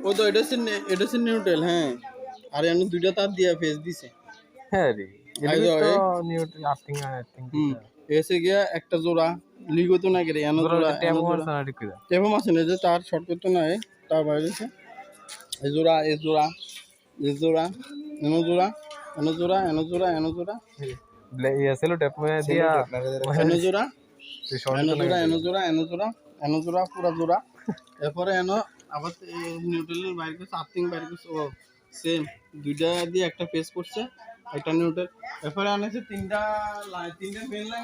ও তো এটা হচ্ছে নিউট্রাল, হ্যাঁ। আর এনে দুইটা তার দিয়া ফেস দিছে। হ্যাঁ রে এটা তো নিউট্রাল আর্থিং এসে গিয়া একটা জোড়া লিগো তো না গেলে এনো জোড়া ট্যাবও মারছ না ঠিক করে টেপও আছে না যে তার শর্ট করতে নাই তার বাইরে এই জোড়া এনো জোড়া সেলো ট্যাপ মে দিয়া এনো জোড়া পুরা জোড়া। এরপরে এনো আবার নিউট্রালের বাইরে করছে আর্থিং বাইরে করছে। ও সেম দুইটা দিয়ে একটা পেস করছে, একটা নিউট্রাল। এরপরে আনেছে তিনটা মেন লাইন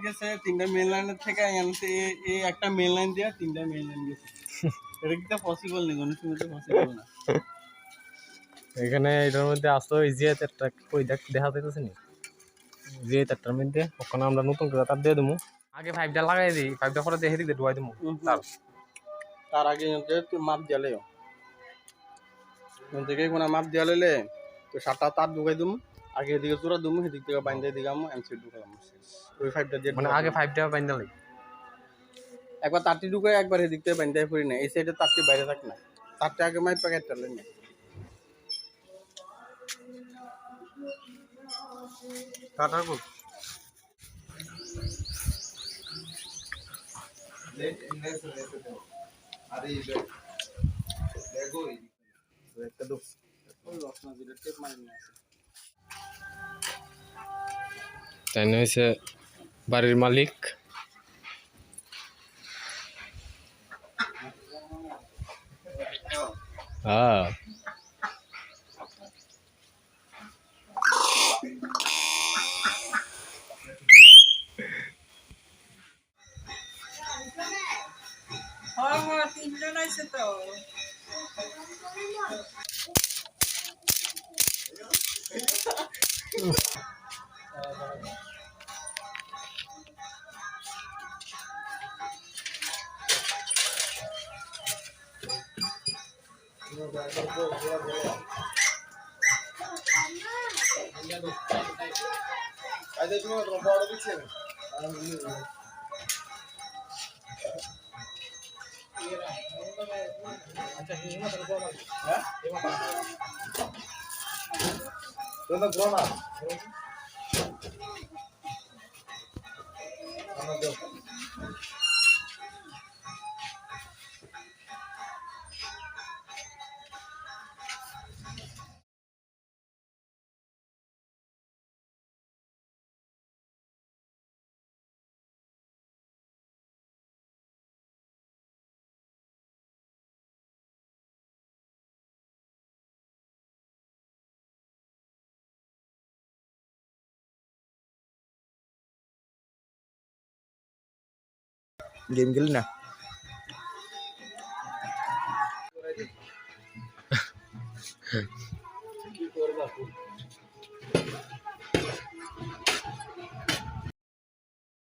গেছে, তিনটা মেন লাইনের থেকে আনছে এই একটা মেন লাইন দিয়া তিনটা মেন লাইন গেছে। এটা কি পসিবল নেই, কোনো সময় পসিবল না। এখানে এটার মধ্যে আসো ইজিএত একটা কই দেখা যাইতেছে নি ইজিএত একটার মধ্যে ওখানে আমরা নতুন করে তার দিয়ে দেবো। আগে 5টা লাগাই দিই, 5টা পরে দেখে দিতে ঢুকাই দেবো। তার আগে তুই মাপ দিয়ালেও থেকে কোনো মাপ দিয়ালে তো 7টা তার ঢুকাই দেবো। আগে এদিকে চূড়া দেবো, সেদিক থেকে বাইন্দা দিকে আমি এমসি ঢুকালাম। ওই 5টা দিয়ে মানে আগে 5টা বাইন্দা লাগে, একবার তারটি ঢুকাই একবার এদিক থেকে বাইন্দাই করি না। এই সাইডে তারটি বাইরে থাক না, তারটা আগে মাইপ প্যাকেট টালেন না। কাটার বল তাই না হয়েছে বাড়ির মালিক। হ্যাঁ তিনজন আছে তো গেম খেলি না। কি করবা?